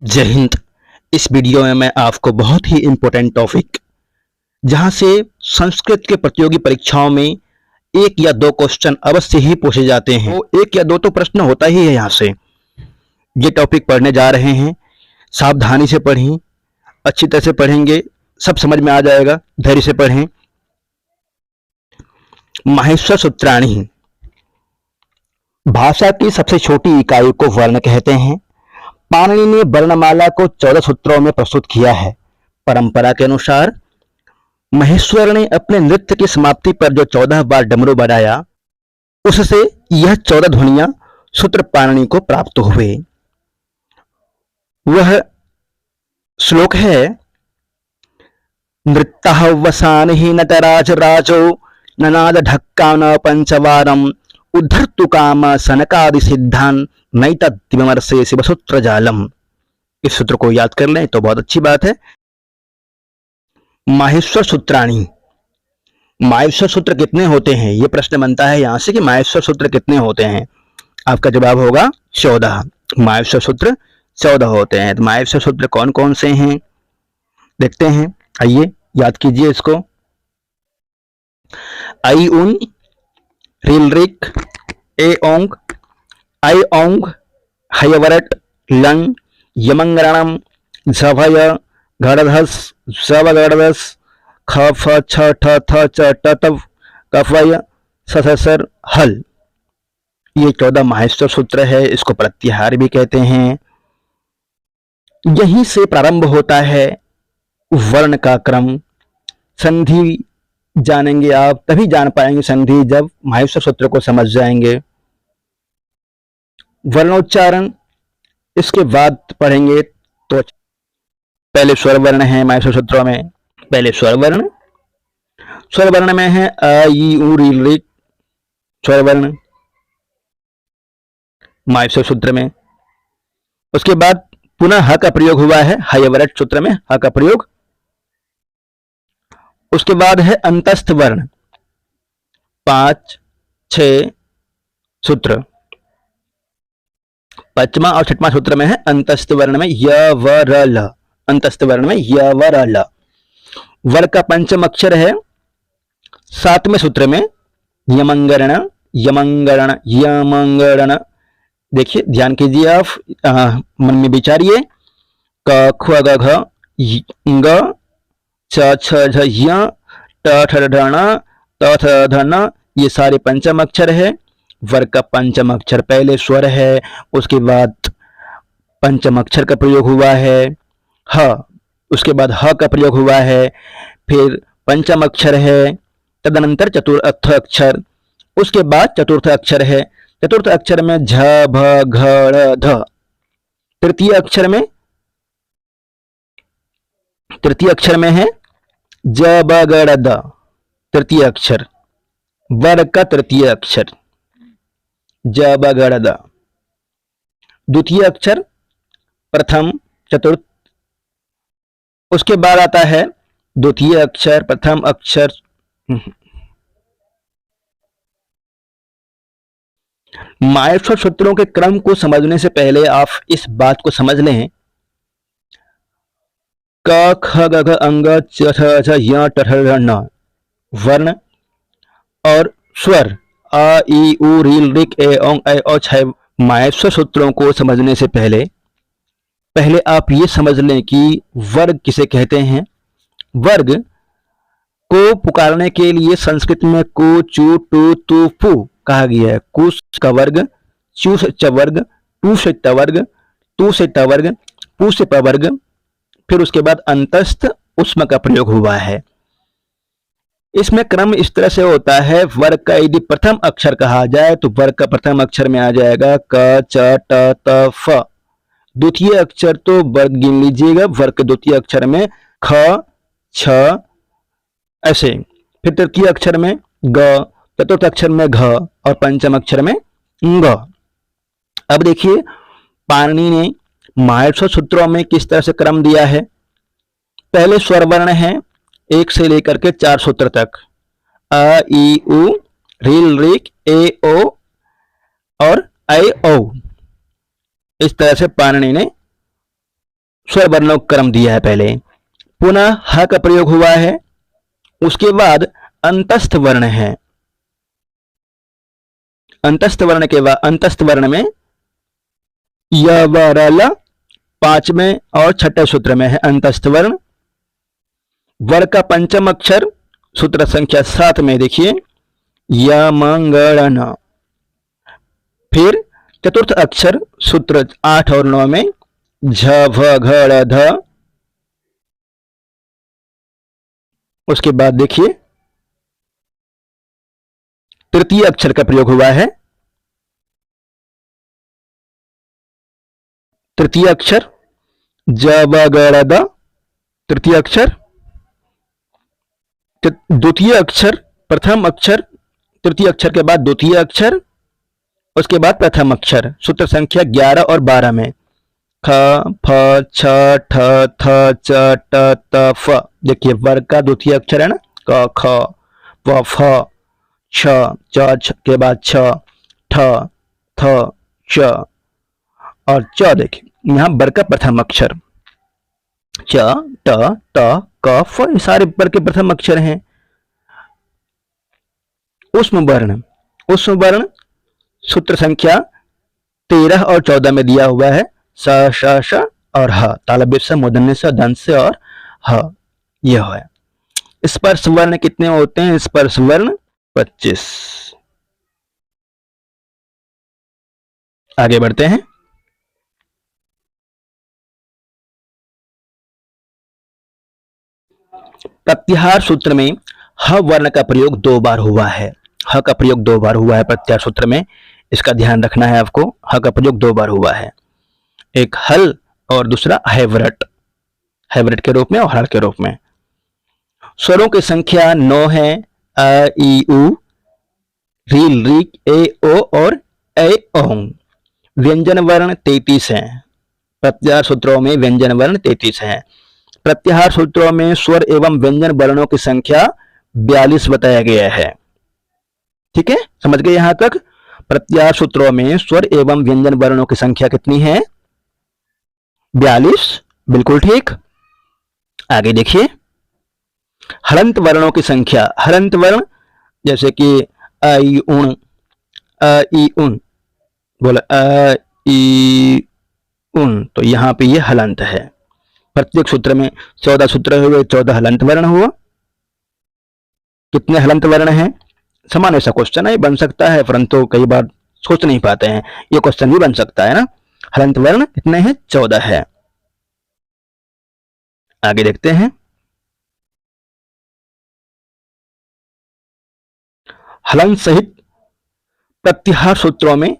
जय हिंद। इस वीडियो में मैं आपको बहुत ही इम्पोर्टेंट टॉपिक, जहां से संस्कृत के प्रतियोगी परीक्षाओं में एक या दो क्वेश्चन अवश्य ही पूछे जाते हैं। तो एक या दो तो प्रश्न होता ही है। यहाँ से ये टॉपिक पढ़ने जा रहे हैं, सावधानी से पढ़ें, अच्छी तरह से पढ़ेंगे, सब समझ में आ जाएगा। धैर्य से पढ़ें। माहेश्वर सूत्राणी, भाषा की सबसे छोटी इकाई को वर्ण कहते हैं। पाणिनि ने वर्णमाला को 14 सूत्रों में प्रस्तुत किया है। परंपरा के अनुसार महेश्वर ने अपने नृत्य की समाप्ति पर जो 14 बार डमरू बजाया, उससे यह 14 ध्वनियां सूत्र पाणिनि को प्राप्त हुए। वह श्लोक है, नृत्तः वसानिहि नटराज राजो ननाद ढक्का न पंचवारम उद्धर्तु काम सनकादि सिद्धान नैतद्विमर्शे शिवसूत्र जालम। इस सूत्र को याद कर लें तो बहुत अच्छी बात है। माहेश्वर सूत्राणी, माहेश्वर सूत्र कितने होते हैं? यह प्रश्न बनता है यहां से कि माहेश्वर सूत्र कितने होते हैं। आपका जवाब होगा 14। माहेश्वर सूत्र 14 होते हैं। तो माहेश्वर सूत्र कौन कौन से हैं देखते हैं। आइए याद कीजिए इसको। आई उन, रिल रिक, ए ओंग, आई ओंग, हयवरट, लं, यमंगरणम, झभय, घड़धस, जवगड़धस, ख फ छ ठ थ च ट तव, कफय, ससर, हल। ये 14 माहेश्वर सूत्र है। इसको प्रत्याहार भी कहते हैं। यहीं से प्रारंभ होता है वर्ण का क्रम। संधि जानेंगे आप, तभी जान पाएंगे संधि जब माहेश्वर सूत्र को समझ जाएंगे। वर्णोच्चारण इसके बाद पढ़ेंगे। तो पहले स्वर वर्ण है माहेश्वर सूत्रों में। पहले स्वर वर्ण, स्वर वर्ण में है अ ई उ री ऋ, स्वर वर्ण माहेश्वर सूत्र में। उसके बाद पुनः ह का प्रयोग हुआ है हयवरट सूत्र में, ह का प्रयोग। उसके बाद है अंतस्थ वर्ण, 5, 6 सूत्र। 5वां और 6वां सूत्र में है अंतस्थ वर्ण में य व र ल। अंतस्थ वर्ण में य व र ल। वर का पंचम अक्षर है 7वें सूत्र में यमंगरण, यमंगरण, यमंगरण। देखिए, ध्यान कीजिए आप, मन में विचारिए। क ख ग घ ग छ छ झ य ट ठ ढ ण त थ ध न, ये सारे पंचम अक्षर है। वर का पंचम अक्षर पहले स्वर है, उसके बाद पंचम अक्षर का प्रयोग हुआ है ह, उसके बाद ह का प्रयोग हुआ है, फिर पंचम अक्षर है, तदनंतर चतुर्थ अक्षर, उसके बाद चतुर्थ अक्षर है। चतुर्थ अक्षर में झ भ घ ड़ ध। तृतीय अक्षर में है ज ब ग ड़ द। तृतीय अक्षर, वर का तृतीय अक्षर ज ब ग ड़ द। द्वितीय अक्षर प्रथम, चतुर्थ, उसके बाद आता है द्वितीय अक्षर, प्रथम अक्षर। माहेश्वर सूत्रों के क्रम को समझने से पहले आप इस बात को समझ लें। क ख ग घ अंग च छ झ य ट ठ ड न वर्ण और स्वर अ ई उ री ऋ ए ओं ऐ ओ छ। माहेश्वर सूत्रों को समझने से पहले आप ये समझ लें कि वर्ग किसे कहते हैं। वर्ग को पुकारने के लिए संस्कृत में कु, चु, टू, तु, पु कहा गया है। कु का वर्ग, चु से च वर्ग, टू से त वर्ग, तू से त वर्ग, पु से प वर्ग, फिर उसके बाद अंतस्थ उष्म का प्रयोग हुआ है। इसमें क्रम इस तरह से होता है। वर्ग का यदि प्रथम अक्षर कहा जाए तो वर्ग का प्रथम अक्षर में आ जाएगा क, च, ट, त, फ। द्वितीय अक्षर तो वर्ग गिन लीजिएगा। वर्ग के द्वितीय अक्षर में ख, छ, ऐसे। फिर तृतीय अक्षर में ग, चतुर्थ अक्षर में घ और पंचम अक्षर में ग। अब देखिए, पाणिनि ने माहेश्वर सूत्रों में किस तरह से क्रम दिया है। पहले स्वर वर्ण है 1 से लेकर के 4 सूत्र तक, अ ई उ ऋ ऋ ए ओ और ऐ ओ। इस तरह से पाणिनि ने स्वर वर्णों का क्रम दिया है पहले, पुनः ह का प्रयोग हुआ है, उसके बाद अंतस्थ वर्ण है, अंतस्थ वर्ण के बाद अंतस्थ वर्ण में य व र ल 5वें और 6ठे सूत्र में है अंतस्थ वर्ण। वर का पंचम अक्षर सूत्र संख्या 7 में देखिए य मंगल न। फिर चतुर्थ अक्षर सूत्र 8 और 9 में झ भ घ ड़ ध। उसके बाद देखिए तृतीय अक्षर का प्रयोग हुआ है, तृतीय अक्षर ज ब ग ड़ द, तृतीय अक्षर। द्वितीय अक्षर प्रथम अक्षर, तृतीय अक्षर के बाद द्वितीय अक्षर, उसके बाद प्रथम अक्षर सूत्र संख्या 11 और 12 में ख फ छ ठ थ च ट त फ। देखिए वर्ग का द्वितीय अक्षर है ना, क ख व फ छ, च के बाद छ, ठ थ च और च। देखिए यहां वर्ग का प्रथम अक्षर च ट ट क फ, ये सारे वर्ग के प्रथम अक्षर हैं। उष्म वर्ण, उष्म वर्ण सूत्र संख्या 13 और 14 में दिया हुआ है स श श और ह, तालव्य से, मूर्धन्य से, दंत से और ह, यह है। स्पर्श वर्ण कितने होते हैं? स्पर्श वर्ण 25। आगे बढ़ते हैं। प्रत्याहार सूत्र में ह वर्ण का प्रयोग 2 बार हुआ है, ह का प्रयोग 2 बार हुआ है प्रत्याहार सूत्र में, इसका ध्यान रखना है आपको। ह का प्रयोग 2 बार हुआ है, एक हल और दूसरा हैवरट, हैवरट के रूप में और हल के रूप में। स्वरों की संख्या 9 है, अ ई उ, रील री, ए ओ और ए ओंग। व्यंजन वर्ण 33 हैं, प्रत्याहार सूत्रों में व्यंजन वर्ण 33 हैं। प्रत्याहार सूत्रों में स्वर एवं व्यंजन वर्णों की संख्या 42 बताया गया है। ठीक है, समझ गए यहां तक? प्रत्याहार सूत्रों में स्वर एवं व्यंजन वर्णों की संख्या कितनी है? 42, बिल्कुल ठीक। आगे देखिए हलंत वर्णों की संख्या। हलंत वर्ण जैसे कि अ ई उण, अ ई उन, बोला अ ई उन, तो यहां पे ये हलंत है। प्रत्येक सूत्र में 14 सूत्र हुए, 14 हलंत वर्ण हुआ। कितने हलंत वर्ण हैं? सामान्य सा क्वेश्चन है, बन सकता है, परंतु कई बार सोच नहीं पाते हैं, ये क्वेश्चन भी बन सकता है ना। हलंत वर्ण कितने हैं? 14 है। आगे देखते हैं। हलंत सहित प्रत्याहार सूत्रों में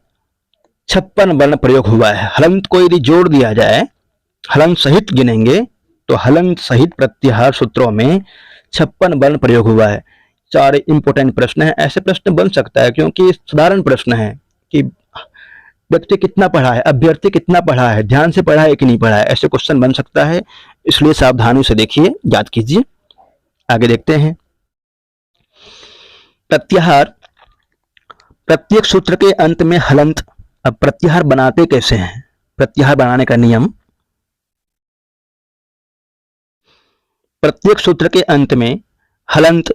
56 वर्ण प्रयोग हुआ है। हलंत को यदि जोड़ दिया जाए, हलंत सहित गिनेंगे तो हलंत सहित प्रत्याहार सूत्रों में 56 वर्ण प्रयोग हुआ है। 4 इंपोर्टेंट प्रश्न है, ऐसे प्रश्न बन सकता है क्योंकि साधारण प्रश्न है कि व्यक्ति कितना पढ़ा है, अभ्यर्थी कितना पढ़ा है, ध्यान से पढ़ा है कि नहीं पढ़ा है, ऐसे क्वेश्चन बन सकता है, इसलिए सावधानी से देखिए, याद कीजिए। आगे देखते हैं। प्रत्याहार, प्रत्येक सूत्र के अंत में हलंत। अब प्रत्याहार बनाते कैसे हैं? प्रत्याहार बनाने का नियम, प्रत्येक सूत्र के अंत में हलंत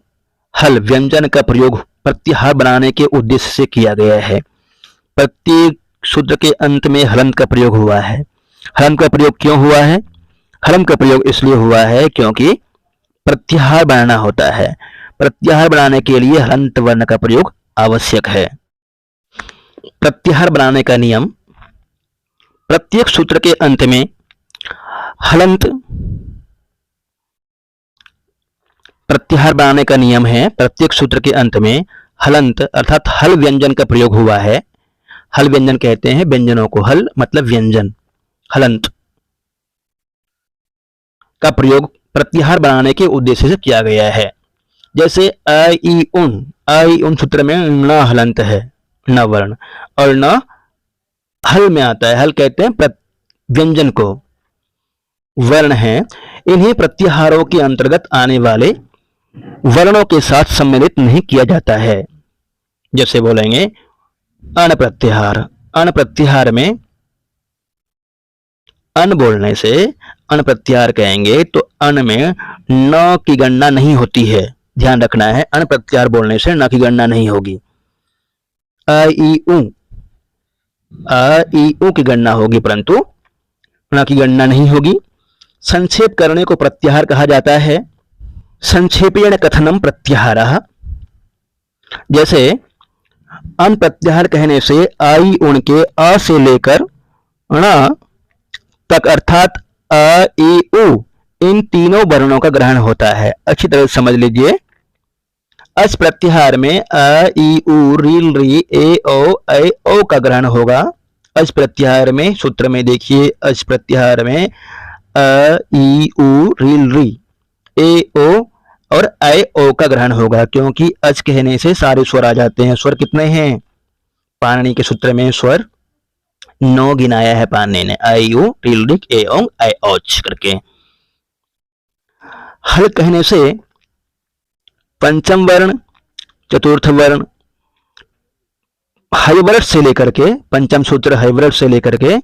हल व्यंजन का प्रयोग प्रत्याहार बनाने के उद्देश्य से किया गया है। प्रत्येक सूत्र के अंत में हलंत का प्रयोग हुआ है। हलंत का प्रयोग क्यों हुआ है? हलंत का प्रयोग इसलिए हुआ है क्योंकि प्रत्याहार बनाना होता है। प्रत्याहार बनाने के लिए हलंत वर्ण का प्रयोग आवश्यक है। प्रत्याहार बनाने का नियम, प्रत्येक सूत्र के अंत में हलंत, प्रत्याहार बनाने का नियम है प्रत्येक सूत्र के अंत में हलंत अर्थात हल व्यंजन का प्रयोग हुआ है। हल व्यंजन कहते हैं व्यंजनों को, हल मतलब व्यंजन, हलंत का प्रयोग प्रत्याहार बनाने के उद्देश्य से किया गया है। जैसे अ ई उन, अ ई उन सूत्र में न हलंत है, न वर्ण, और न हल में आता है। हल कहते हैं व्यंजन को, वर्ण है। इन्हीं प्रत्याहारों के अंतर्गत आने वाले वर्णों के साथ सम्मिलित नहीं किया जाता है। जैसे बोलेंगे अण प्रत्याहार, अण प्रत्याहार में अन बोलने से अन प्रत्याहार कहेंगे तो अन में न की गणना नहीं होती है, ध्यान रखना है। अन प्रत्याहार बोलने से न की गणना नहीं होगी। अ ई उ की गणना होगी परंतु न की गणना नहीं होगी। संक्षेप करने को प्रत्याहार कहा जाता है। संक्षेपेण कथनम प्रत्याहारः। जैसे अन प्रत्याहार कहने से आई उण के अ से लेकर ण तक अर्थात अ ई उ इन तीनों वर्णों का ग्रहण होता है। अच्छी तरह समझ लीजिए। अच प्रत्याहार में अ ई उ रील री ए ओ का ग्रहण होगा। अच प्रत्याहार में सूत्र में देखिए, अच प्रत्याहार में अ ई उ रील री ए ओ और ऐ ओ का ग्रहण होगा, क्योंकि अच कहने से सारे स्वर आ जाते हैं। स्वर कितने हैं? पाणिनि के सूत्र में स्वर 9 गिनाया है पाणिनि ने, आई यू रील रिक ए ओंग ऐ औच करके। हल कहने से पंचम वर्ण, चतुर्थ वर्ण, हाइब्रिड से लेकर के पंचम सूत्र हाइब्रिड से लेकर के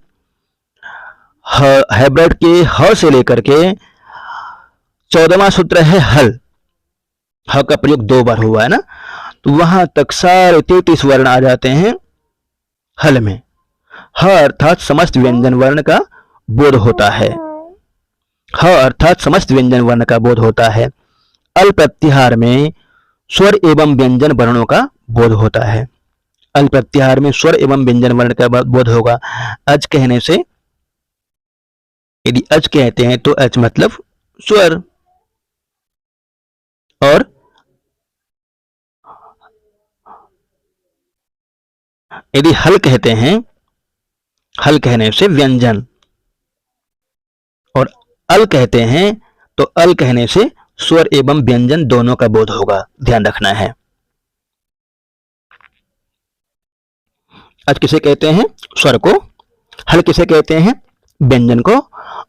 हाइब्रिड के ह से लेकर के 14वां सूत्र है हल। ह का प्रयोग 2 बार हुआ है ना, तो वहां तक सारे 33 वर्ण आ जाते हैं हल में। ह अर्थात समस्त व्यंजन वर्ण का बोध होता है। ह अर्थात समस्त व्यंजन वर्ण का बोध होता है। अल प्रत्याहार में स्वर एवं व्यंजन वर्णों का बोध होता है। अल प्रत्याहार में स्वर एवं व्यंजन वर्ण का बोध होगा। अज कहने से, यदि अज कहते हैं तो अज मतलब स्वर, और यदि हल कहते हैं, हल कहने से व्यंजन, और अल कहते हैं तो अल कहने से स्वर एवं व्यंजन दोनों का बोध होगा, ध्यान रखना है। अज किसे कहते हैं? स्वर को। हल किसे कहते हैं? व्यंजन को।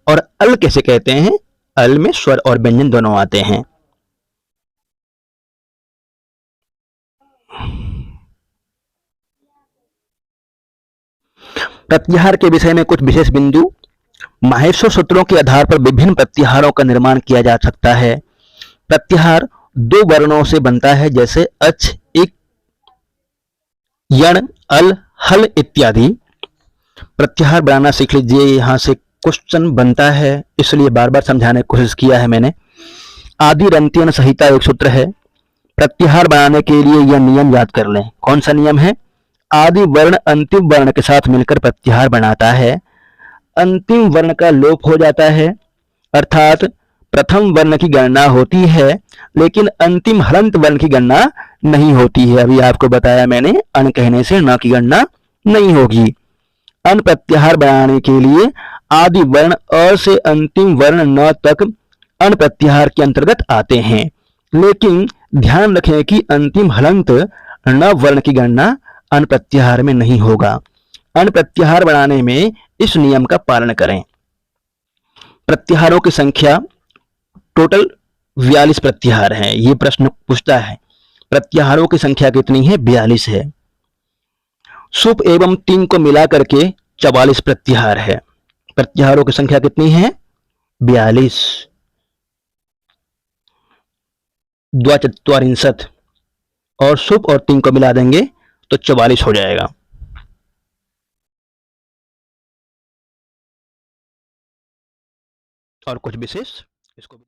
और अल किसे कहते हैं? अल में स्वर और व्यंजन दोनों आते हैं। प्रत्याहार के विषय में कुछ विशेष बिंदु। माहेश्वर सूत्रों के आधार पर विभिन्न प्रत्याहारों का निर्माण किया जा सकता है। प्रत्याहार 2 वर्णों से बनता है, जैसे अच, इक, यण, अल, हल इत्यादि। प्रत्याहार बनाना सीख लीजिए, यहां से क्वेश्चन बनता है, इसलिए बार बार समझाने की कोशिश किया है मैंने। आदि रंत्यन संहिता एक सूत्र है। प्रत्याहार बनाने के लिए यह नियम याद कर लें। कौन सा नियम है? आदि वर्ण अंतिम वर्ण के साथ मिलकर प्रत्याहार बनाता है। अंतिम वर्ण का लोप हो जाता है, अर्थात प्रथम वर्ण की गणना होती है लेकिन अंतिम हलंत वर्ण की गणना नहीं होती है। अभी आपको बताया मैंने, अन कहने से न की गणना नहीं होगी। अन प्रत्याहार बनाने के लिए आदि वर्ण अ से अंतिम वर्ण न तक अन प्रत्याहार के अंतर्गत आते हैं, लेकिन ध्यान रखें कि अंतिम हलंत न वर्ण की गणना अन प्रत्याहार में नहीं होगा। अन प्रत्याहार बनाने में इस नियम का पालन करें। प्रत्याहारों की संख्या टोटल 42 प्रत्याहार हैं। ये प्रश्न पूछता है प्रत्याहारों की संख्या कितनी है? 42 है। सुप एवं तिंग को मिला करके 44 प्रत्याहार है। प्रत्याहारों की संख्या कितनी है? 42। द्वाचत्वारिंशत्, और सुप और तिंग को मिला देंगे तो 44 हो जाएगा। और कुछ विशेष इसको